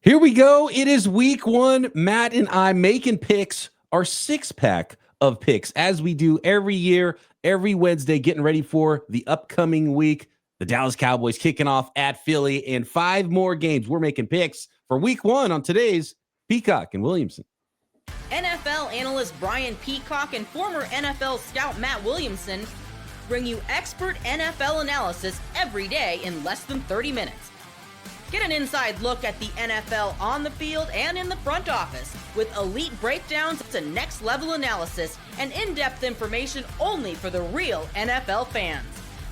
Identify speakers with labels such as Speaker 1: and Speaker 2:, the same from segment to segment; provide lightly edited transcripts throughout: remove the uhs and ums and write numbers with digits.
Speaker 1: Here we go. It is week one. Matt and I making picks, our six-pack of picks, as we do every year, every Wednesday, getting ready for the upcoming week. The Dallas Cowboys kicking off at Philly, and 5 more games. We're making picks for week one on today's Peacock and Williamson.
Speaker 2: NFL analyst Brian Peacock and former NFL scout Matt Williamson bring you expert NFL analysis every day in less than 30 minutes. Get an inside look at the NFL on the field and in the front office with elite breakdowns to next-level analysis and in-depth information only for the real NFL fans.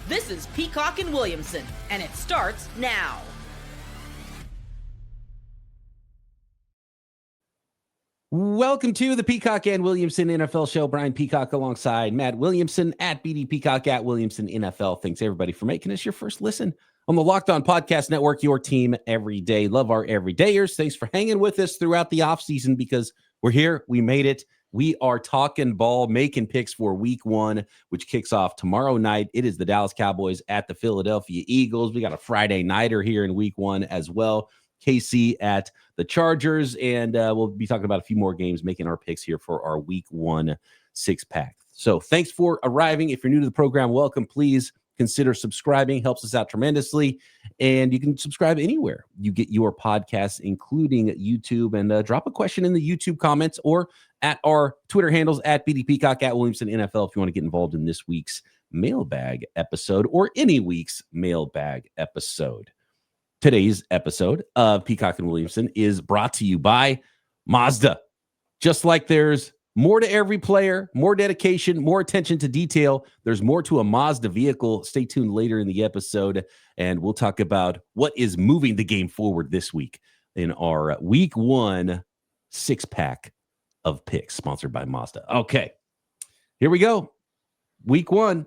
Speaker 2: This is Peacock and Williamson, and it starts now.
Speaker 1: Welcome to the Peacock and Williamson NFL Show. Brian Peacock alongside Matt Williamson at BD Peacock at Williamson NFL. Thanks everybody for making us your first listen on the Locked On Podcast Network, your team every day. Love our everydayers. Thanks for hanging with us throughout the offseason because we're here. We made it. We are talking ball, making picks for week one, which kicks off tomorrow night. It is the Dallas Cowboys at the Philadelphia Eagles. We got a Friday nighter here in week one as well. KC at the Chargers, and we'll be talking about a few more games, making our picks here for our week one six-pack. So thanks for arriving. If you're new to the program, welcome. Please consider subscribing. Helps us out tremendously. And you can subscribe anywhere you get your podcasts, including YouTube. And drop a question in the YouTube comments or at our Twitter handles at BD Peacock at Williamson NFL if you want to get involved in this week's mailbag episode or any week's mailbag episode. Today's episode of Peacock and Williamson is brought to you by Mazda. Just like there's more to every player, more dedication, more attention to detail, there's more to a Mazda vehicle. Stay tuned later in the episode, and we'll talk about what is moving the game forward this week in our week one six-pack of picks, sponsored by Mazda. Okay, here we go. Week one.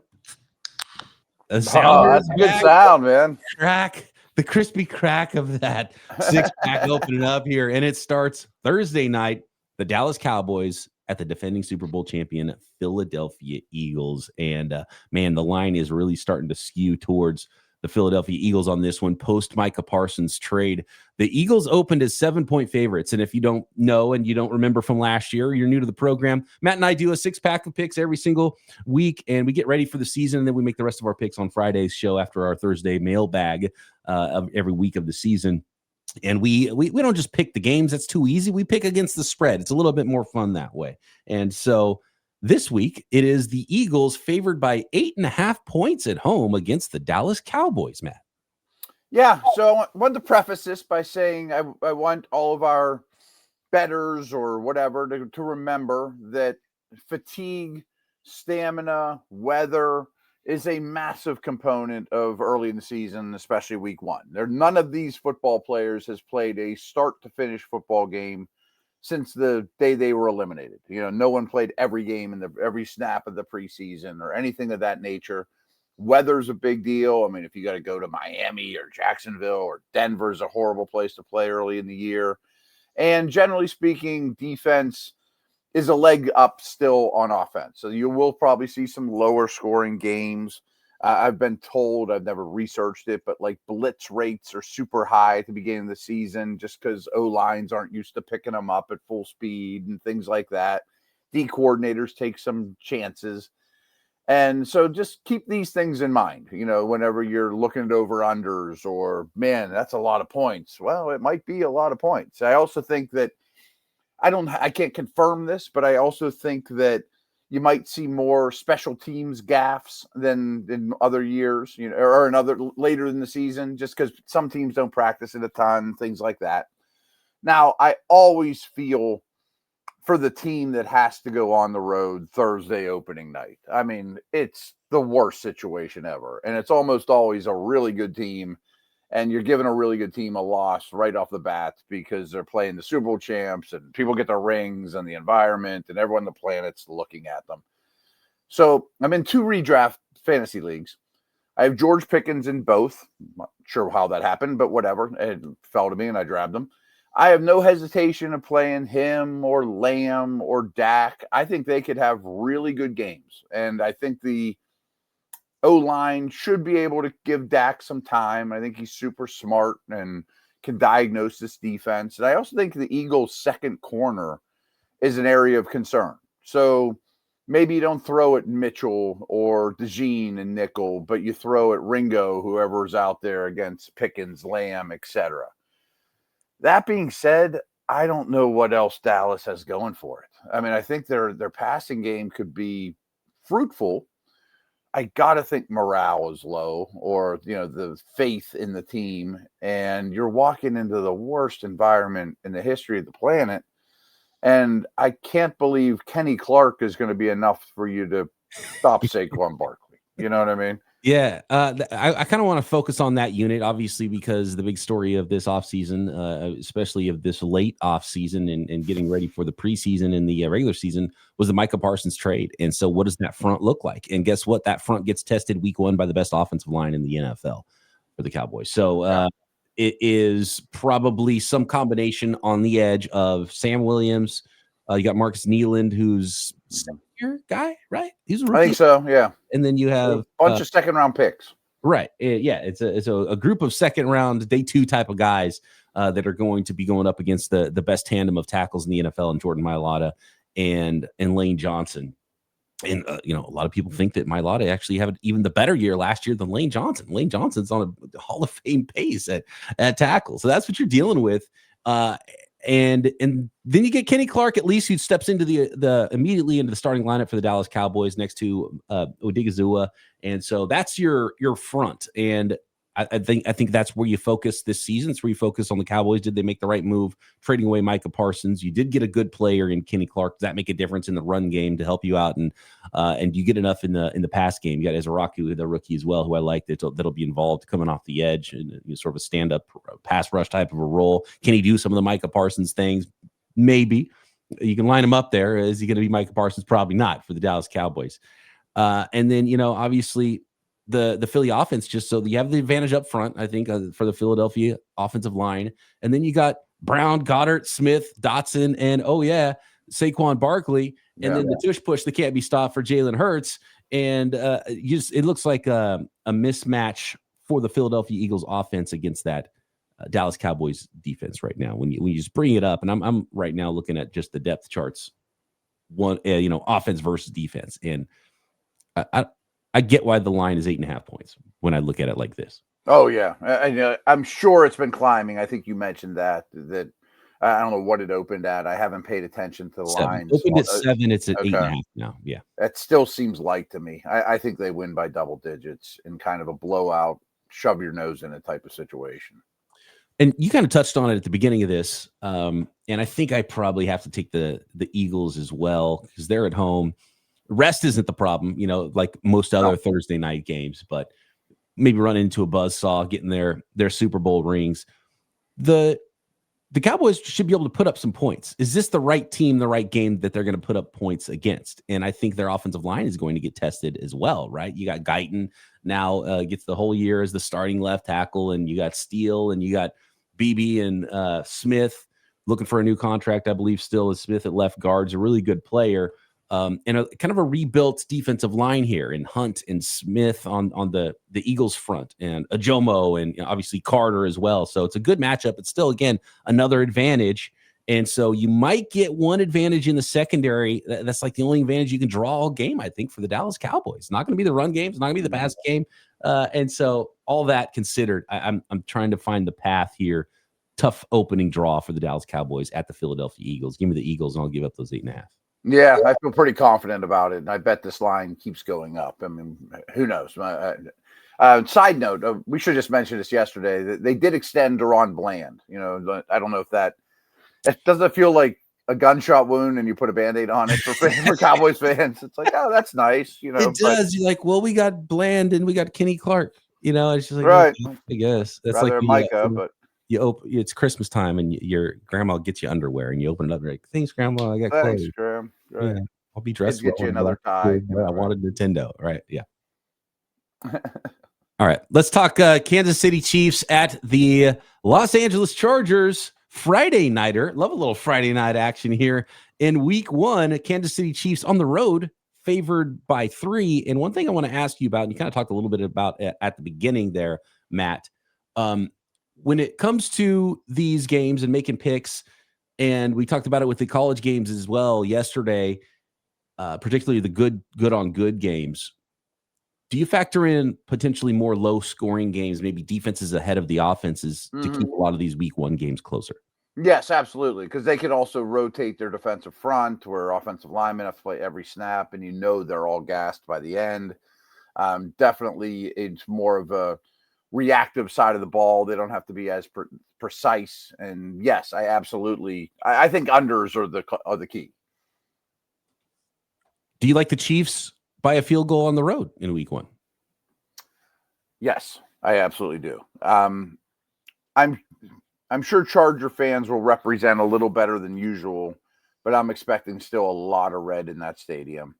Speaker 3: That's a good sound, man.
Speaker 1: Crack. The crispy crack of that six-pack opening up here, and it starts Thursday night. The Dallas Cowboys at the defending Super Bowl champion Philadelphia Eagles, and man, the line is really starting to skew towards the Philadelphia Eagles on this one. Post Micah Parsons trade, the Eagles opened as 7-point favorites, and if you don't know and you don't remember from last year, you're new to the program. Matt and I do a six-pack of picks every single week, and we get ready for the season, and then we make the rest of our picks on Friday's show after our Thursday mailbag of every week of the season. And we don't just pick the games. That's too easy. We pick against the spread. It's a little bit more fun that way. And so this week, it is the Eagles favored by 8.5 points at home against the Dallas Cowboys, Matt.
Speaker 3: Yeah, so I wanted to preface this by saying I want all of our bettors or whatever to remember that fatigue, stamina, weather is a massive component of early in the season, especially week one. None of these football players has played a start-to-finish football game since the day they were eliminated. You know, no one played every game in every snap of the preseason or anything of that nature. Weather's a big deal. I mean, if you got to go to Miami or Jacksonville or Denver is a horrible place to play early in the year. And generally speaking, defense is a leg up still on offense. So you will probably see some lower scoring games. I've been told, I've never researched it, but like blitz rates are super high at the beginning of the season just because O-lines aren't used to picking them up at full speed and things like that. D coordinators take some chances. And so just keep these things in mind, you know, whenever you're looking at over-unders or, man, that's a lot of points. Well, it might be a lot of points. I also think that I can't confirm this, but I also think that you might see more special teams gaffes than in other years, you know, or later in the season, just because some teams don't practice it a ton, things like that. Now, I always feel for the team that has to go on the road Thursday opening night. I mean, it's the worst situation ever, and it's almost always a really good team. And you're giving a really good team a loss right off the bat because they're playing the Super Bowl champs and people get their rings and the environment and everyone on the planet's looking at them. So I'm in 2 redraft fantasy leagues. I have George Pickens in both. I'm not sure how that happened, but whatever. It fell to me and I grabbed him. I have no hesitation of playing him or Lamb or Dak. I think they could have really good games. And I think the O-line should be able to give Dak some time. I think he's super smart and can diagnose this defense. And I also think the Eagles' second corner is an area of concern. So maybe you don't throw at Mitchell or DeJean and nickel, but you throw at Ringo, whoever's out there against Pickens, Lamb, etc. That being said, I don't know what else Dallas has going for it. I mean, I think their passing game could be fruitful. I got to think morale is low, or, the faith in the team. And you're walking into the worst environment in the history of the planet. And I can't believe Kenny Clark is going to be enough for you to stop Saquon Barkley. You know what I mean?
Speaker 1: Yeah. I kind of want to focus on that unit, obviously, because the big story of this offseason, especially of this late offseason and getting ready for the preseason and the regular season, was the Micah Parsons trade. And so what does that front look like? And guess what? That front gets tested week 1 by the best offensive line in the NFL for the Cowboys. So it is probably some combination on the edge of Sam Williams. You got Marcus Nealand, who's second-year guy, right? He's a rookie.
Speaker 3: I think so, yeah.
Speaker 1: And then you have
Speaker 3: a bunch of second-round picks.
Speaker 1: Right. Yeah, it's a group of second-round, day 2 type of guys that are going to be going up against the best tandem of tackles in the NFL, and Jordan Mailata and Lane Johnson. And, a lot of people think that Mailata actually had even the better year last year than Lane Johnson. Lane Johnson's on a Hall of Fame pace at tackle. So that's what you're dealing with. And then you get Kenny Clark, at least, who steps into the immediately into the starting lineup for the Dallas Cowboys next to Odigizua. And so that's your front. And I think that's where you focus this season. It's where you focus on the Cowboys. Did they make the right move trading away Micah Parsons? You did get a good player in Kenny Clark. Does that make a difference in the run game to help you out? And you get enough in the pass game. You got Ezraku, the rookie as well, who I like that'll be involved coming off the edge and sort of a stand-up pass rush type of a role. Can he do some of the Micah Parsons things? Maybe. You can line him up there. Is he going to be Micah Parsons? Probably not for the Dallas Cowboys. And then, obviously, the Philly offense, just so you have the advantage up front, I think, for the Philadelphia offensive line. And then you got Brown, Goddard, Smith, Dotson, and Saquon Barkley. And then the tush push that can't be stopped for Jalen Hurts. And it looks like a mismatch for the Philadelphia Eagles offense against that Dallas Cowboys defense right now. When you just bring it up, and I'm right now looking at just the depth charts, offense versus defense. And I get why the line is 8.5 points when I look at it like this.
Speaker 3: Oh, yeah. I'm sure it's been climbing. I think you mentioned that I don't know what it opened at. I haven't paid attention to the lines.
Speaker 1: Opened at 7. It's at 8.5 now. Yeah.
Speaker 3: That still seems light to me. I think they win by double digits in kind of a blowout, shove your nose in it type of situation.
Speaker 1: And you kind of touched on it at the beginning of this. And I think I probably have to take the Eagles as well because they're at home. Rest isn't the problem, like most other Thursday night games, but maybe run into a buzzsaw, getting their Super Bowl rings. The Cowboys should be able to put up some points. Is this the right team, the right game that they're going to put up points against? And I think their offensive line is going to get tested as well, right? You got Guyton now gets the whole year as the starting left tackle, and you got Steele, and you got Beebe and Smith looking for a new contract, I believe, still is Smith at left guard. Is a really good player. And a kind of a rebuilt defensive line here in Hunt and Smith on the Eagles front, and Ajomo and obviously Carter as well. So it's a good matchup. It's still, again, another advantage. And so you might get one advantage in the secondary. That's like the only advantage you can draw all game, I think, for the Dallas Cowboys. It's not going to be the run game. It's not going to be the pass game. And so all that considered, I'm trying to find the path here. Tough opening draw for the Dallas Cowboys at the Philadelphia Eagles. Give me the Eagles, and I'll give up those 8.5.
Speaker 3: Yeah, I feel pretty confident about it, and I bet this line keeps going up. I mean, who knows? Side note, we should just mention this yesterday. They did extend Deron Bland. I don't know if that doesn't feel like a gunshot wound and you put a Band-Aid on it for Cowboys fans. It's like, oh, that's nice.
Speaker 1: It does. You're like, well, we got Bland and we got Kenny Clark. It's just like,
Speaker 3: right.
Speaker 1: I guess. That's
Speaker 3: rather
Speaker 1: like
Speaker 3: Micah, but.
Speaker 1: You open. It's Christmas time, and your grandma gets you underwear, and you open it up. Like, thanks, Grandma. I got clothes.
Speaker 3: Thanks, Graham. Right.
Speaker 1: Yeah, I'll be dressed.
Speaker 3: Get you another tie.
Speaker 1: I wanted Nintendo. Right? Yeah. All right. Let's talk Kansas City Chiefs at the Los Angeles Chargers. Friday nighter. Love a little Friday night action here in Week 1. Kansas City Chiefs on the road, favored by 3. And one thing I want to ask you about, and you kind of talked a little bit about at the beginning there, Matt. when it comes to these games and making picks, and we talked about it with the college games as well yesterday, particularly the good on good games, do you factor in potentially more low scoring games, maybe defenses ahead of the offenses to keep a lot of these week one games closer?
Speaker 3: Yes, absolutely. Because they could also rotate their defensive front where offensive linemen have to play every snap and they're all gassed by the end. Definitely it's more of a reactive side of the ball. They don't have to be as precise. And yes, I think unders are the key.
Speaker 1: Do you like the Chiefs by a field goal on the road in week one?
Speaker 3: Yes, I absolutely do. I'm sure Charger fans will represent a little better than usual, but I'm expecting still a lot of red in that stadium.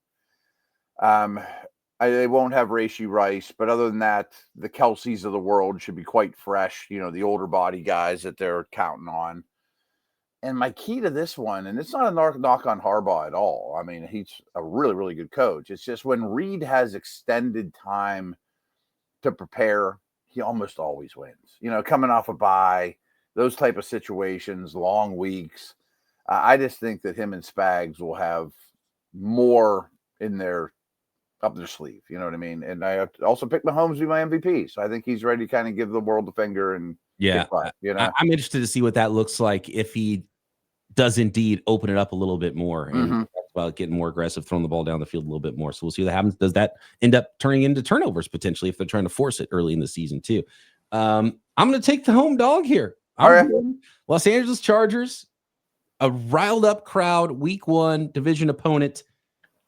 Speaker 3: They won't have Rashee Rice, but other than that, the Kelseys of the world should be quite fresh, the older body guys that they're counting on. And my key to this one, and it's not a knock on Harbaugh at all. I mean, he's a really, really good coach. It's just when Reed has extended time to prepare, he almost always wins. Coming off a bye, those type of situations, long weeks. I just think that him and Spags will have more up their sleeve. You know what I mean? And I also picked Mahomes to be my MVP. So I think he's ready to kind of give the world the finger and
Speaker 1: I'm interested to see what that looks like if he does indeed open it up a little bit more and about getting more aggressive, throwing the ball down the field a little bit more. So we'll see what happens. Does that end up turning into turnovers potentially if they're trying to force it early in the season too? I'm going to take the home dog here.
Speaker 3: All right.
Speaker 1: Los Angeles Chargers, a riled up crowd, week one division opponent,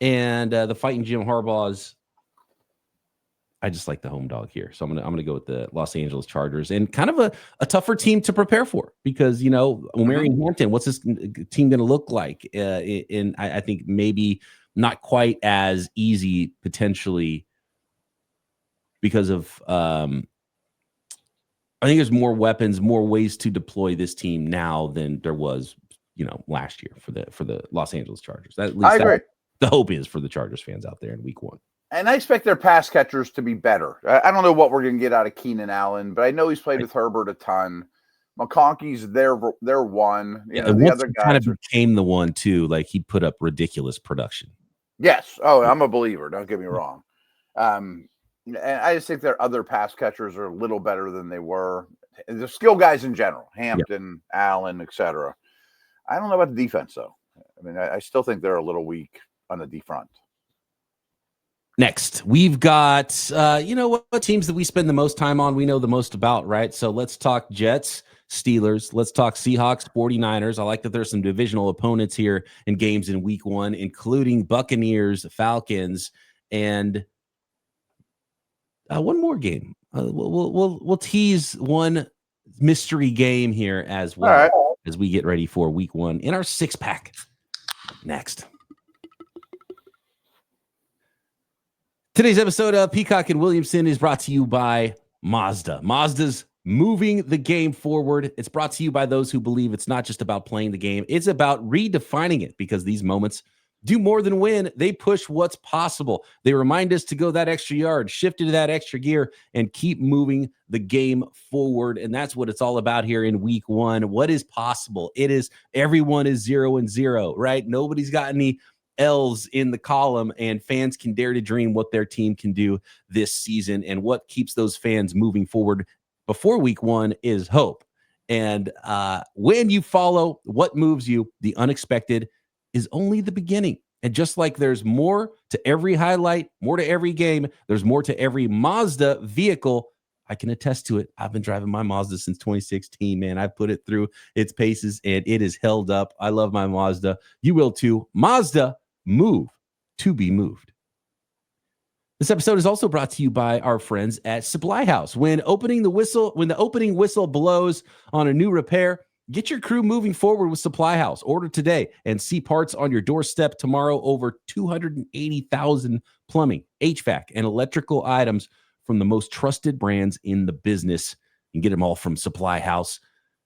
Speaker 1: and the fighting Jim Harbaugh's. I just like the home dog here. So I'm gonna go with the Los Angeles Chargers and kind of a tougher team to prepare for because, Marion Hampton, what's this team going to look like? I think maybe not quite as easy potentially because of I think there's more weapons, more ways to deploy this team now than there was, last year for the Los Angeles Chargers. At least
Speaker 3: I agree.
Speaker 1: The hope is for the Chargers fans out there in week one.
Speaker 3: And I expect their pass catchers to be better. I don't know what we're going to get out of Keenan Allen, but I know he's played with Herbert a ton. McConkey's their one.
Speaker 1: The
Speaker 3: other guys
Speaker 1: kind of became the one too. Like he put up ridiculous production.
Speaker 3: Yes. Oh, I'm a believer. Don't get me wrong. And I just think their other pass catchers are a little better than they were. The skill guys in general, Hampton, Allen, etc. I don't know about the defense though. I mean, I still think they're a little weak on the D front.
Speaker 1: Next, we've got, what teams that we spend the most time on, we know the most about, right? So let's talk Jets, Steelers. Let's talk Seahawks, 49ers. I like that there's some divisional opponents here in games in week one, including Buccaneers, Falcons, and one more game. We'll tease one mystery game here as well as we get ready for week one in our 6-pack. Next. Today's episode of Peacock and Williamson is brought to you by Mazda. Mazda's moving the game forward. It's brought to you by those who believe it's not just about playing the game. It's about redefining it because these moments do more than win. They push what's possible. They remind us to go that extra yard, shift into that extra gear, and keep moving the game forward. And that's what it's all about here in week one. What is possible? It is everyone is 0-0, right? Nobody's got any L's in the column, and fans can dare to dream what their team can do this season. And what keeps those fans moving forward before week one is hope. And when you follow what moves you, the unexpected is only the beginning. And just like there's more to every highlight, more to every game, there's more to every Mazda vehicle. I can attest to it. I've been driving my Mazda since 2016, man. I've put it through its paces and it is held up. I love my Mazda. You will too. Mazda, move to be moved. This episode is also brought to you by our friends at Supply House. When the opening whistle blows on a new repair, get your crew moving forward with Supply House. Order today and see parts on your doorstep tomorrow. Over 280,000 plumbing, HVAC, and electrical items from the most trusted brands in the business. You can get them all from Supply House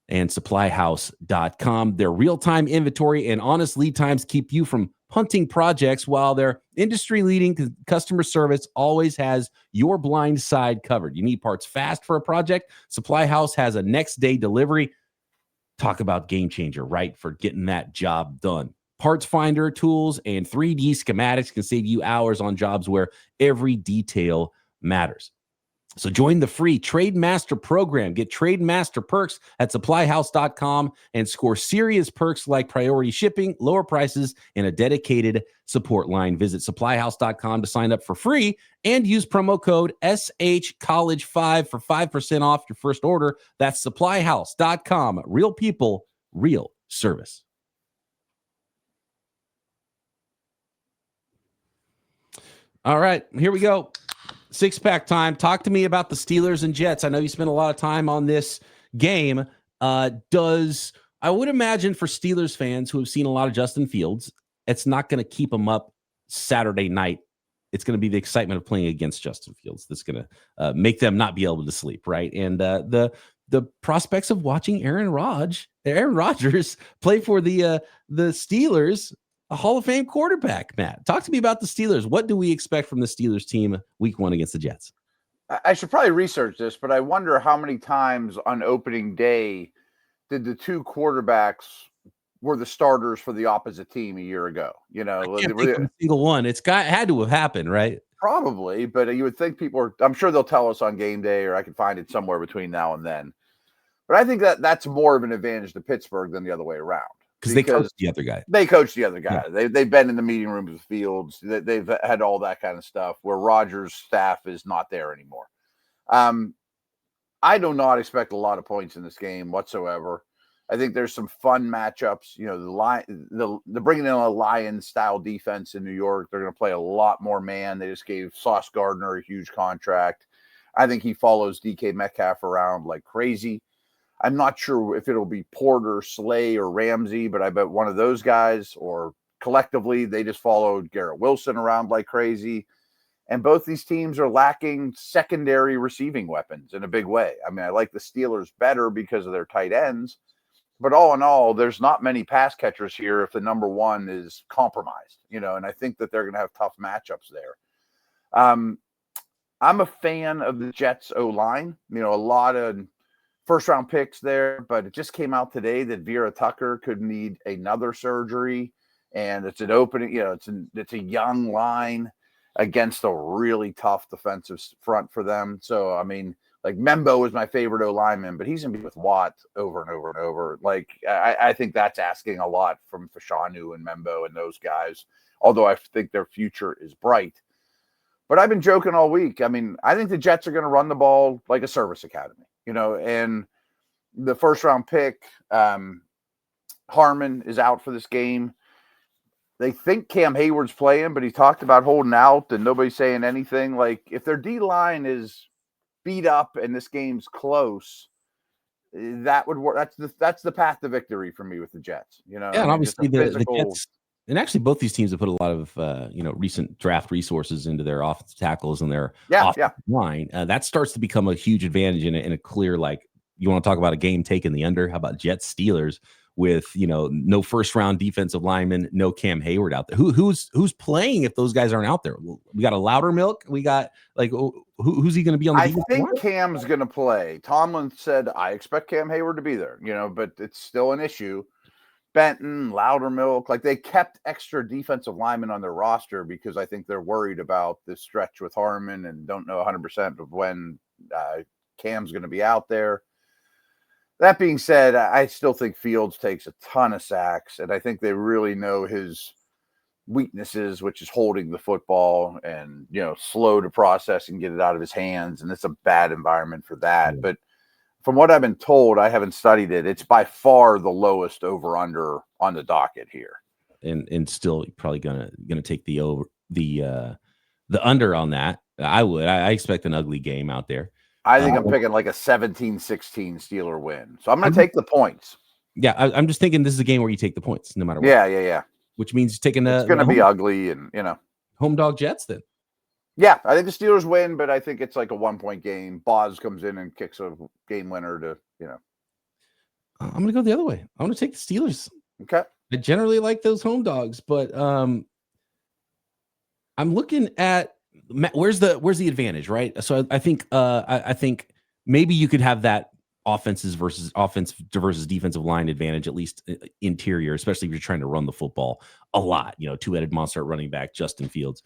Speaker 1: and supplyhouse.com. Their real-time inventory and honest lead times keep you from punting projects, while their industry-leading customer service always has your blind side covered. You need parts fast for a project? Supply House has a next-day delivery. Talk about game changer, right, for getting that job done. Parts finder tools and 3D schematics can save you hours on jobs where every detail matters. So join the free Trade Master program. Get Trade Master perks at supplyhouse.com and score serious perks like priority shipping, lower prices, and a dedicated support line. Visit supplyhouse.com to sign up for free and use promo code SHCollege5 for 5% off your first order. That's supplyhouse.com. Real people, real service. All right, here we go. Six-pack time. Talk to me about the Steelers and Jets. I know you spent a lot of time on this game. I would imagine for Steelers fans who have seen a lot of Justin Fields, it's not going to keep them up Saturday night. It's going to be the excitement of playing against Justin Fields that's going to make them not be able to sleep, right? And the prospects of watching Aaron Rodgers play for the Steelers, a Hall of Fame quarterback. Matt, talk to me about the Steelers. What do we expect from the Steelers team week 1 against the Jets?
Speaker 3: I should probably research this, but I wonder how many times on opening day did the two quarterbacks were the starters for the opposite team a year ago. You know,
Speaker 1: I can't think of a single one. It had to have happened, right?
Speaker 3: Probably, but you would think people are. I'm sure they'll tell us on game day, or I can find it somewhere between now and then. But I think that's more of an advantage to Pittsburgh than the other way around.
Speaker 1: Because they coach the other guy.
Speaker 3: They coach the other guy.
Speaker 1: Yeah.
Speaker 3: They've been in the meeting rooms with Fields. They've had all that kind of stuff where Rodgers' staff is not there anymore. I do not expect a lot of points in this game whatsoever. I think there's some fun matchups. You know, they're bringing in a Lions-style defense in New York. They're going to play a lot more man. They just gave Sauce Gardner a huge contract. I think he follows DK Metcalf around like crazy. I'm not sure if it'll be Porter, Slay, or Ramsey, but I bet one of those guys, or collectively, they just followed Garrett Wilson around like crazy. And both these teams are lacking secondary receiving weapons in a big way. I mean, I like the Steelers better because of their tight ends, but all in all, there's not many pass catchers here if the number one is compromised, you know, and I think that they're going to have tough matchups there. I'm a fan of the Jets O-line, you know, a lot of first-round picks there, but it just came out today that Vera Tucker could need another surgery, and it's an opening. You know, it's a young line against a really tough defensive front for them. So, I mean, like Membo is my favorite O-lineman, but he's gonna be with Watt over and over and over. Like, I think that's asking a lot from Fashanu and Membo and those guys. Although I think their future is bright. But I've been joking all week. I mean, I think the Jets are going to run the ball like a service academy. You know, and the first round pick, Harmon is out for this game. They think Cam Hayward's playing, but he talked about holding out and nobody's saying anything. Like, if their D line is beat up and this game's close, that would work. That's the path to victory for me with the Jets. You know,
Speaker 1: yeah, and obviously the Jets, and actually both these teams have put a lot of recent draft resources into their offensive tackles and their offensive line. That starts to become a huge advantage in a clear, like, you want to talk about a game taking the under. How about Jets Steelers with, you know, no first round defensive lineman, no Cam Hayward out there. Who's playing if those guys aren't out there? We got a Loudermilk. We got who's he going to be on the defense?
Speaker 3: I think Cam's going to play. Tomlin said, I expect Cam Hayward to be there, you know, but it's still an issue. Benton, Loudermilk, like they kept extra defensive linemen on their roster because I think they're worried about this stretch with Harmon and don't know 100% of when Cam's going to be out there. That being said, I still think Fields takes a ton of sacks, and I think they really know his weaknesses, which is holding the football and, you know, slow to process and get it out of his hands, and it's a bad environment for that. But from what I've been told, I haven't studied it, it's by far the lowest over-under on the docket here.
Speaker 1: And still probably gonna take the under on that. I expect an ugly game out there.
Speaker 3: I think I'm picking like a 17-16 Steeler win. So I'm going to take the points.
Speaker 1: Yeah, I'm just thinking this is a game where you take the points no matter what.
Speaker 3: Yeah.
Speaker 1: Which means taking
Speaker 3: it's going to be ugly and, you know.
Speaker 1: Home dog Jets then.
Speaker 3: Yeah, I think the Steelers win, but I think it's like a 1-point game. Boz comes in and kicks a game winner to, you know.
Speaker 1: I'm going to go the other way. I'm going to take the Steelers.
Speaker 3: Okay.
Speaker 1: I generally like those home dogs, but I'm looking at where's the advantage, right? So I think I think maybe you could have that offense versus defensive line advantage, at least interior, especially if you're trying to run the football a lot. Two-headed monster at running back, Justin Fields.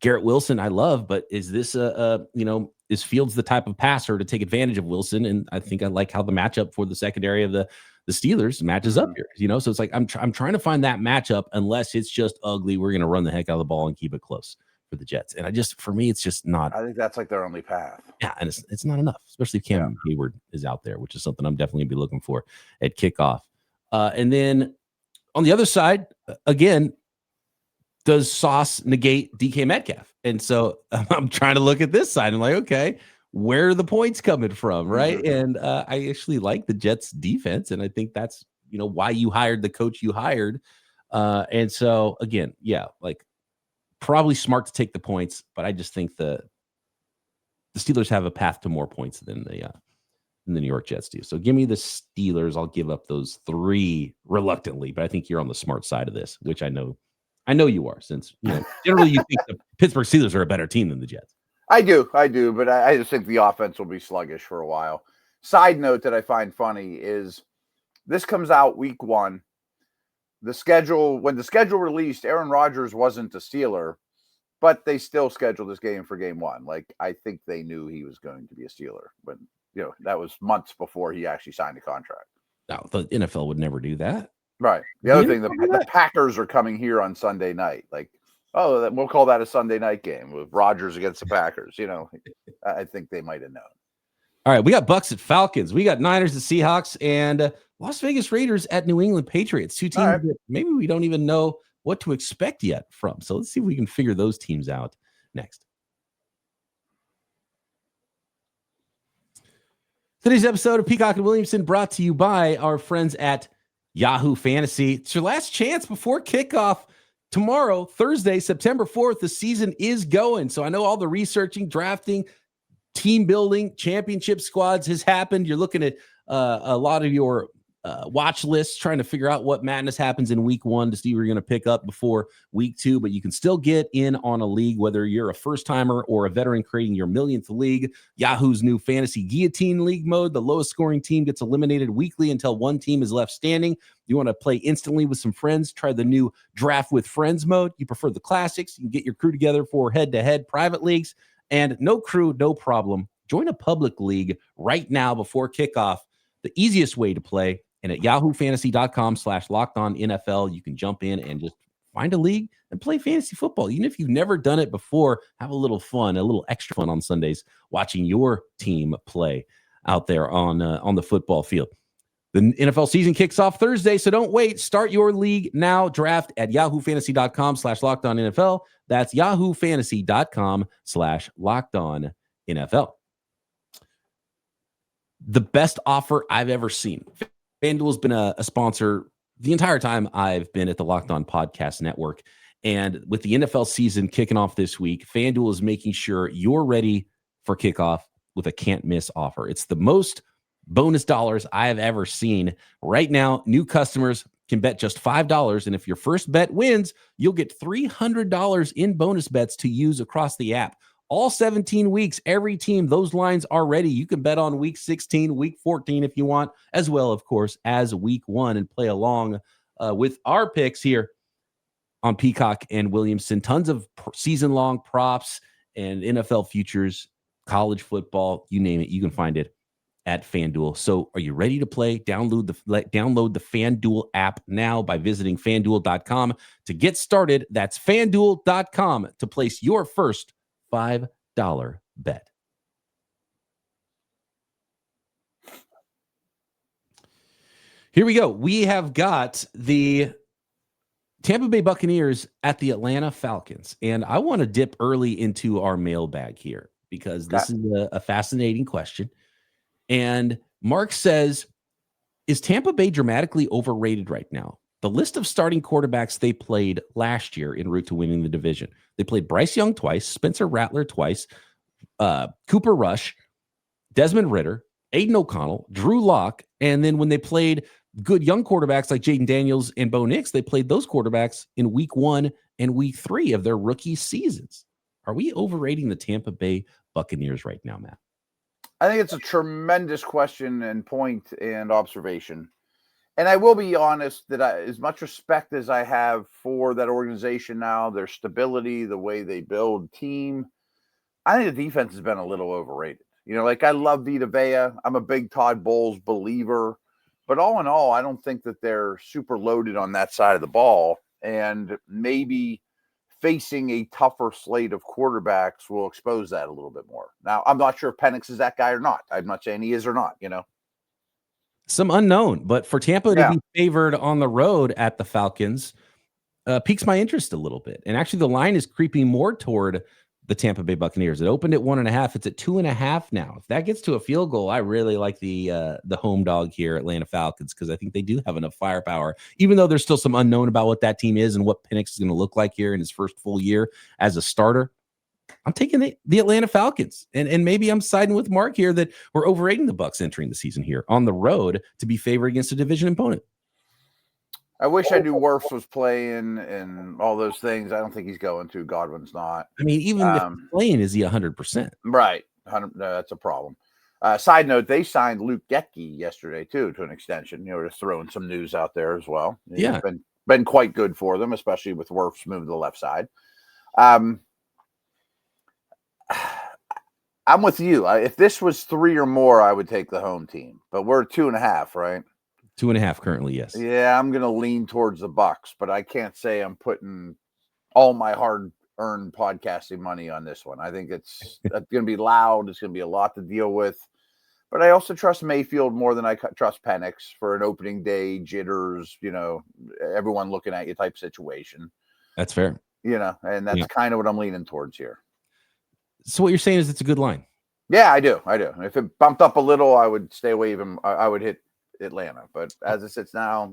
Speaker 1: Garrett Wilson, I love, but is this is Fields the type of passer to take advantage of Wilson? And I think I like how the matchup for the secondary of the Steelers matches up here. So it's like I'm trying to find that matchup, unless it's just ugly. We're going to run the heck out of the ball and keep it close for the Jets. And for me, it's just not.
Speaker 3: I think that's like their only path.
Speaker 1: Yeah, and it's not enough, especially if Cam Hayward is out there, which is something I'm definitely going to be looking for at kickoff. And then on the other side, again, does Sauce negate DK Metcalf? And so I'm trying to look at this side. I'm like, okay, where are the points coming from, right? And I actually like the Jets defense, and I think that's why you hired the coach you hired. And so again, like probably smart to take the points, but I just think the Steelers have a path to more points than the New York Jets do. So give me the Steelers. I'll give up those 3 reluctantly, but I think you're on the smart side of this, which I know you are, since generally you think the Pittsburgh Steelers are a better team than the Jets.
Speaker 3: I do, but I just think the offense will be sluggish for a while. Side note that I find funny is this comes out week 1. When the schedule released, Aaron Rodgers wasn't a Steeler, but they still scheduled this game for game 1. Like, I think they knew he was going to be a Steeler, but that was months before he actually signed a contract.
Speaker 1: No, the NFL would never do that.
Speaker 3: Right. The other thing, the Packers are coming here on Sunday night. Like, we'll call that a Sunday night game with Rodgers against the Packers. I think they might have known.
Speaker 1: All right, we got Bucs at Falcons. We got Niners at Seahawks, and Las Vegas Raiders at New England Patriots. 2 teams that maybe we don't even know what to expect yet from. So let's see if we can figure those teams out next. Today's episode of Peacock and Williamson brought to you by our friends at Yahoo Fantasy. It's your last chance before kickoff tomorrow, Thursday, September 4th. The season is going. So I know all the researching, drafting, team building, championship squads has happened. You're looking at a lot of your watch lists, trying to figure out what madness happens in week 1 to see where you're going to pick up before week 2. But you can still get in on a league, whether you're a first timer or a veteran creating your millionth league. Yahoo's new fantasy guillotine league mode. The lowest scoring team gets eliminated weekly until one team is left standing. You want to play instantly with some friends? Try the new draft with friends mode. You prefer the classics? You can get your crew together for head-to-head private leagues. And no crew, no problem. Join a public league right now before kickoff. The easiest way to play. And at yahoofantasy.com/lockedonnfl, you can jump in and just find a league and play fantasy football. Even if you've never done it before, have a little fun, a little extra fun on Sundays, watching your team play out there on the football field. The NFL season kicks off Thursday, so don't wait. Start your league now. Draft at yahoofantasy.com/lockedonnfl. That's yahoofantasy.com/lockedonnfl. The best offer I've ever seen. FanDuel's been a sponsor the entire time I've been at the Locked On Podcast Network. And with the NFL season kicking off this week, FanDuel is making sure you're ready for kickoff with a can't-miss offer. It's the most bonus dollars I have ever seen. Right now, new customers can bet just $5, and if your first bet wins, you'll get $300 in bonus bets to use across the app. All 17 weeks, every team, those lines are ready. You can bet on week 16, week 14 if you want, as well, of course, as week 1 and play along with our picks here on Peacock and Williamson. Tons of season-long props and NFL futures, college football, you name it. You can find it at FanDuel. So are you ready to play? Download the FanDuel app now by visiting FanDuel.com to get started. That's FanDuel.com to place your first $5 bet. Here we go. We have got the Tampa Bay Buccaneers at the Atlanta Falcons. And I want to dip early into our mailbag here because this is a fascinating question. And Mark says, is Tampa Bay dramatically overrated right now? The list of starting quarterbacks they played last year en route to winning the division. They played Bryce Young twice, Spencer Rattler twice, Cooper Rush, Desmond Ridder, Aiden O'Connell, Drew Lock, and then when they played good young quarterbacks like Jaden Daniels and Bo Nix, they played those quarterbacks in week 1 and week 3 of their rookie seasons. Are we overrating the Tampa Bay Buccaneers right now, Matt?
Speaker 3: I think it's a tremendous question and point and observation. And I will be honest that as much respect as I have for that organization now, their stability, the way they build team, I think the defense has been a little overrated. Like I love Vita Vea. I'm a big Todd Bowles believer. But all in all, I don't think that they're super loaded on that side of the ball. And maybe facing a tougher slate of quarterbacks will expose that a little bit more. Now, I'm not sure if Penix is that guy or not. I'm not saying he is or not,
Speaker 1: Some unknown, but for Tampa to be favored on the road at the Falcons piques my interest a little bit. And actually the line is creeping more toward the Tampa Bay Buccaneers. It opened at 1.5. It's at 2.5 now. If that gets to a field goal, I really like the home dog here, Atlanta Falcons, because I think they do have enough firepower, even though there's still some unknown about what that team is and what Penix is going to look like here in his first full year as a starter. I'm taking the Atlanta Falcons, and maybe I'm siding with Mark here that we're overrating the Bucs entering the season here on the road to be favored against a division opponent.
Speaker 3: I wish I knew Wirfs was playing and all those things. I don't think he's going to. Godwin's not.
Speaker 1: I mean, even if he's playing, is he 100%?
Speaker 3: Right. 100, no, that's a problem. Side note, they signed Luke Getke yesterday, too, to an extension. Just throwing some news out there as well.
Speaker 1: Yeah.
Speaker 3: It's been quite good for them, especially with Wirfs moving to the left side. I'm with you. If this was 3 or more, I would take the home team. But we're 2.5, right?
Speaker 1: 2.5 currently, yes.
Speaker 3: Yeah, I'm going to lean towards the Bucs, but I can't say I'm putting all my hard-earned podcasting money on this one. I think it's going to be loud. It's going to be a lot to deal with. But I also trust Mayfield more than I trust Penix for an opening day, jitters, everyone looking at you type situation.
Speaker 1: That's fair.
Speaker 3: And that's kind of what I'm leaning towards here.
Speaker 1: So what you're saying is it's a good line?
Speaker 3: Yeah, I do. If it bumped up a little, I would stay away from. I would hit Atlanta, but as it sits now,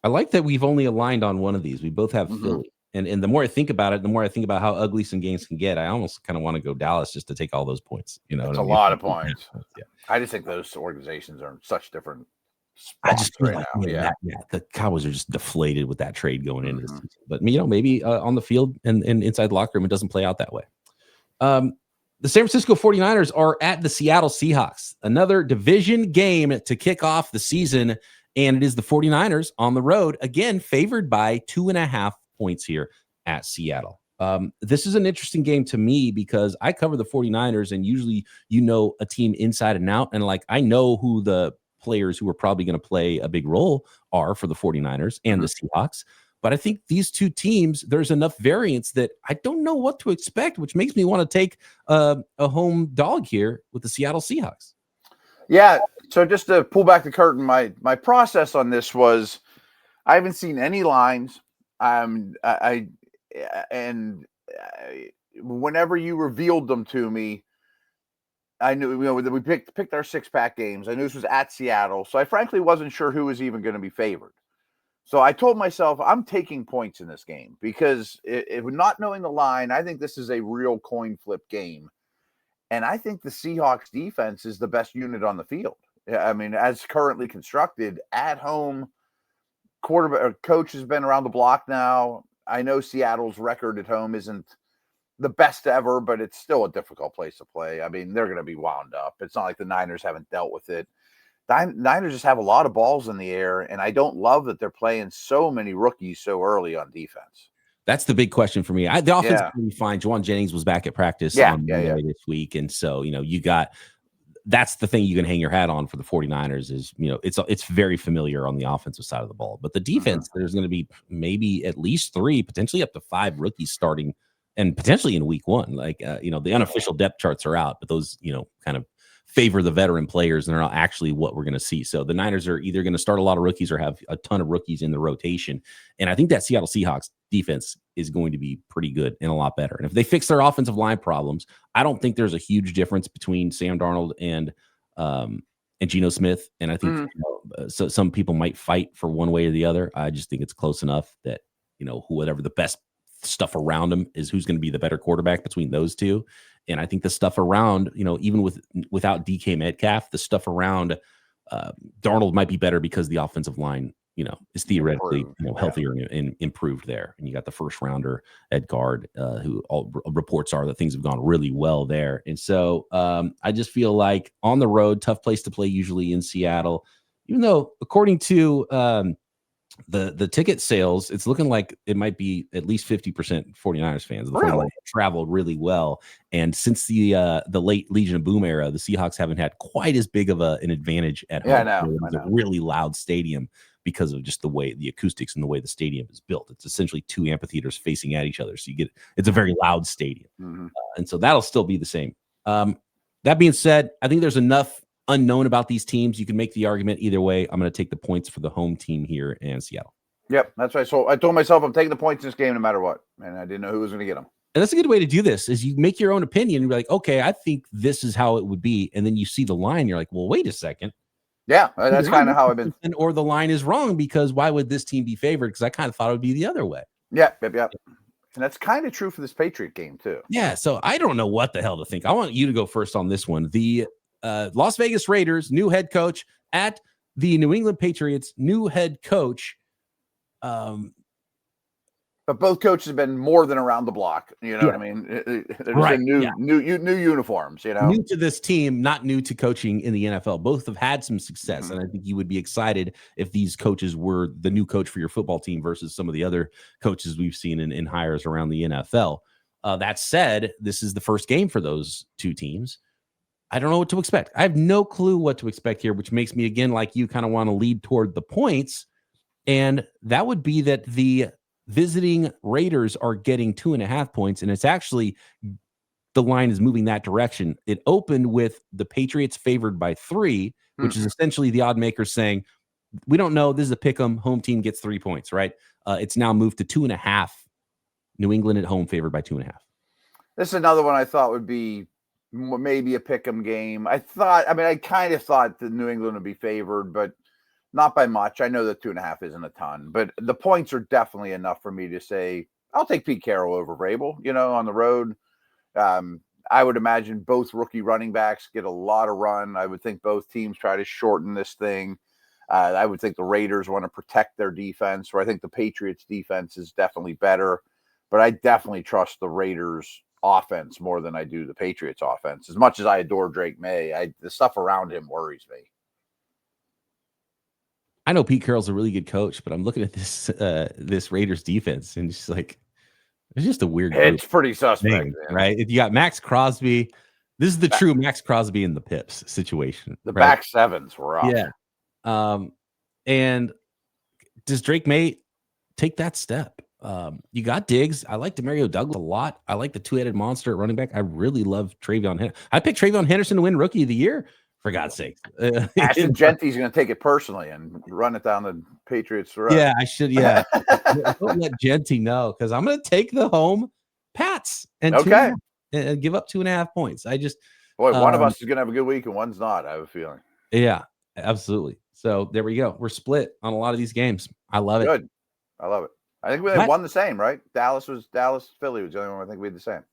Speaker 1: I like that we've only aligned on one of these. We both have Philly, and the more I think about it, the more I think about how ugly some games can get. I almost kind of want to go Dallas just to take all those points.
Speaker 3: It's a lot of points. Yeah, I just think those organizations are in such different spots
Speaker 1: I just feel
Speaker 3: right
Speaker 1: like,
Speaker 3: now.
Speaker 1: The Cowboys are just deflated with that trade going into this season. But maybe on the field and inside the locker room, it doesn't play out that way. The San Francisco 49ers are at the Seattle Seahawks, another division game to kick off the season. And it is the 49ers on the road, again, favored by 2.5 points here at Seattle. This is an interesting game to me because I cover the 49ers and usually a team inside and out. And I know who the players who are probably going to play a big role are for the 49ers and the Seahawks. But I think these two teams, there's enough variance that I don't know what to expect, which makes me want to take a home dog here with the Seattle Seahawks.
Speaker 3: Yeah. So just to pull back the curtain, my process on this was I haven't seen any lines. Whenever you revealed them to me, I knew we picked our 6-pack games. I knew this was at Seattle, so I frankly wasn't sure who was even going to be favored. So I told myself I'm taking points in this game because if not knowing the line, I think this is a real coin flip game. And I think the Seahawks defense is the best unit on the field. I mean, as currently constructed at home, quarterback coach has been around the block now. I know Seattle's record at home isn't the best ever, but it's still a difficult place to play. I mean, they're going to be wound up. It's not like the Niners haven't dealt with it. Niners just have a lot of balls in the air, and I don't love that they're playing so many rookies so early on defense.
Speaker 1: That's the big question for me. The offense is going to be fine. Juwan Jennings was back at practice on Monday this week, and so that's the thing you can hang your hat on for the 49ers is it's very familiar on the offensive side of the ball, but the defense there's going to be maybe at least 3, potentially up to 5 rookies starting, and potentially in week 1. The unofficial depth charts are out, but those kind of favor the veteran players and are not actually what we're going to see. So the Niners are either going to start a lot of rookies or have a ton of rookies in the rotation. And I think that Seattle Seahawks defense is going to be pretty good and a lot better. And if they fix their offensive line problems, I don't think there's a huge difference between Sam Darnold and Geno Smith. And I think so some people might fight for one way or the other. I just think it's close enough that, whatever the best stuff around them is who's going to be the better quarterback between those two. And I think the stuff around, even without DK Metcalf, the stuff around Darnold might be better because the offensive line, is theoretically healthier and improved there. And you got the first rounder at guard, who all reports are that things have gone really well there. And so I just feel like on the road, tough place to play usually in Seattle, even though according to the ticket sales, it's looking like it might be at least 50% 49ers fans. The 49ers traveled really well. And since the late Legion of Boom era, the Seahawks haven't had quite as big of an advantage at home.
Speaker 3: I know.
Speaker 1: It's a really loud stadium because of just the way the acoustics and the way the stadium is built. It's essentially two amphitheaters facing at each other. So it's a very loud stadium. And so that'll still be the same. That being said, I think there's enough unknown about these teams. You can make the argument either way. I'm going to take the points for the home team here in Seattle.
Speaker 3: Yep, that's right. So I told myself I'm taking the points in this game no matter what. And I didn't know who was going to get them.
Speaker 1: And that's a good way to do this is you make your own opinion and be like, okay, I think this is how it would be. And then you see the line. You're like, well, wait a second.
Speaker 3: Yeah, that's kind of how I've been.
Speaker 1: Or the line is wrong because why would this team be favored? Because I kind of thought it would be the other way.
Speaker 3: Yep. And that's kind of true for this Patriot game too.
Speaker 1: Yeah. So I don't know what the hell to think. I want you to go first on this one. The Las Vegas Raiders, new head coach at the New England Patriots, new head coach.
Speaker 3: But both coaches have been more than around the block. You know what I mean? There's been new uniforms,
Speaker 1: New to this team, not new to coaching in the NFL. Both have had some success. And I think you would be excited if these coaches were the new coach for your football team versus some of the other coaches we've seen in hires around the NFL. That said, this is the first game for those two teams. I don't know what to expect. I have no clue what to expect here, which makes me, again, like you, kind of want to lead toward the points. And that would be that the visiting Raiders are getting 2.5 points. And it's actually, the line is moving that direction. It opened with the Patriots favored by 3, which is essentially the odd makers saying, we don't know. This is a pick 'em. Home team gets 3 points, right? It's now moved to 2.5. New England at home favored by 2.5.
Speaker 3: This is another one I thought would be maybe a pick 'em game. I kind of thought that New England would be favored, but not by much. I know that 2.5 isn't a ton, but the points are definitely enough for me to say I'll take Pete Carroll over Vrabel, on the road. I would imagine both rookie running backs get a lot of run. I would think both teams try to shorten this thing. I would think the Raiders want to protect their defense, where I think the Patriots defense is definitely better, but I definitely trust the Raiders offense more than I do the Patriots offense. As much as I adore Drake May, the stuff around him worries me.
Speaker 1: I know Pete Carroll's a really good coach, but I'm looking at this Raiders defense and just like, it's just a weird.
Speaker 3: It's pretty suspect,
Speaker 1: thing, right? If you got Max Crosby, this is the true Max Crosby and the Pips situation.
Speaker 3: The back sevens were rough.
Speaker 1: Yeah. And does Drake May take that step? You got Diggs. I like Demario Douglas a lot. I like the two-headed monster at running back. I really love Travion Henderson. I picked Travion Henderson to win Rookie of the Year, for God's sake.
Speaker 3: Ashton Genty's going to take it personally and run it down the Patriots' road.
Speaker 1: Yeah, I should. Yeah. Don't let Genty know, because I'm going to take the home Pats and give up 2.5 points.
Speaker 3: One of us is going to have a good week and one's not, I have a feeling.
Speaker 1: Yeah, absolutely. So there we go. We're split on a lot of these games. I love it.
Speaker 3: Good. I love it. I think we had won the same, right? Dallas, Philly was the only one I think we had the same.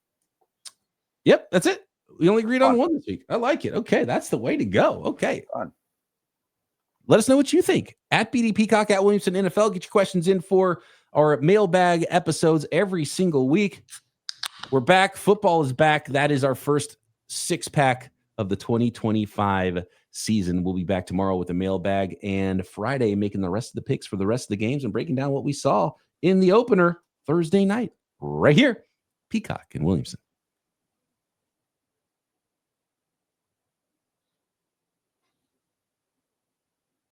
Speaker 1: Yep, that's it. We only agreed on one this week. I like it. Okay, that's the way to go. Okay.
Speaker 3: Fun.
Speaker 1: Let us know what you think. At BD Peacock, at Williamson NFL. Get your questions in for our mailbag episodes every single week. We're back. Football is back. That is our first 6-pack of the 2025 season. We'll be back tomorrow with a mailbag, and Friday making the rest of the picks for the rest of the games and breaking down what we saw in the opener Thursday night right here. Peacock and Williamson.